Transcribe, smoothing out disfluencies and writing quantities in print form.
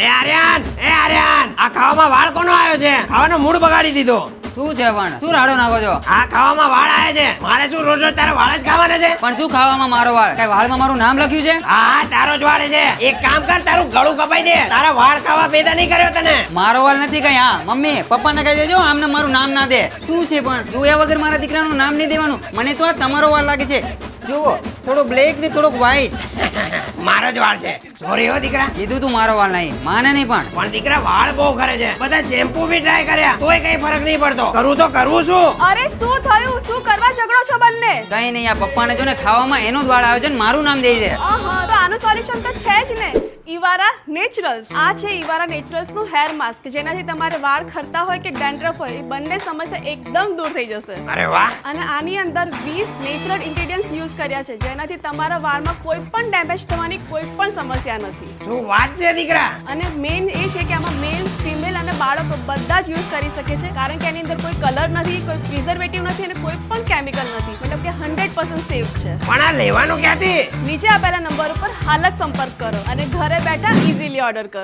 એ આર્યન આ ખાવામાં વાળ કોનો આવ્યો છે? ખાવાનો મૂડ બગાડી દીધો. શું છે પણ શું રાડો નાખો છો? આ ખાવામાં વાળ આવે છે. મારે શું રોજ રોજ તારા વાળ જ ખાવાના છે? પણ શું ખાવામાં મારો વાળ? કઈ વાળમાં મારું નામ લખ્યું છે? હા તારો જ વાળ છે. એક કામ કર, તારું ગળું કપાઈ દે. તારા વાળ ખાવા પેદા નહીં કર્યો તને. મારો વાળ નથી કઈ. હા મમ્મી પપ્પાને કહી દેજો આમને મારું નામ ના દે. શું છે પણ જોયા વગર મારા દીકરાનું નામ નહીં દેવાનું. મને તો આ તમારો વાળ લાગે છે. જુઓ થોડો બ્લેક ને થોડોક વ્હાઈટ. મારો જ વાળ છે. સોરી હો દીકરા. કીધું તું મારો વાળ નહીં, માને નહીં પણ દીકરા વાળ બહુ કરે છે. બધા શેમ્પુ બી ટ્રાય કર્યા તોય કઈ ફરક નહીં પડતો. કરું તો કરવું શું? અરે શું થયું? શું કરવા ઝઘડો છો બંને? કઈ નહીં. આ પપ્પાને જો ને ખાવામાં એનો જ વાળ આવ્યો છે ને મારું નામ દઈ દે. આહા, તો આનું સોલ્યુશન તો છે જ ને. ઈવારા નેચરલ્સ. આ છે ઈવારા નેચરલ્સ નું હેર માસ્ક, જેનાથી તમારે વાળ ખરતા હોય કે ડેન્ડ્રફ હોય એ બંને સમસ્યા એકદમ દૂર થઈ જશે. અરે વાહ. અને આની અંદર 20 નેચરલ ઇન્ગ્રેડિયન્ટ્સ યુઝ કર્યા છે, જેનાથી તમારા વાળમાં કોઈ પણ ડેમેજ થવાની કોઈ પણ સમસ્યા નથી. શું વાત છે દીકરા. અને મેઇન એ છે કે આમાં મેલ ફિમેલ અને બાળકો બધા જ યુઝ કરી શકે છે, કારણ કે એની અંદર કોઈ કલર નથી, કોઈ પ્રિઝર્વેટિવ નથી અને કોઈ પણ કેમિકલ નથી. મતલબ કે 100% સેફ છે. પણ આ લેવાનું ક્યાંથી? નીચે આપેલા નંબર ઉપર હાલ જ સંપર્ક કરો અને ઘરે બેઠા ઇઝીલી ઓર્ડર કરો.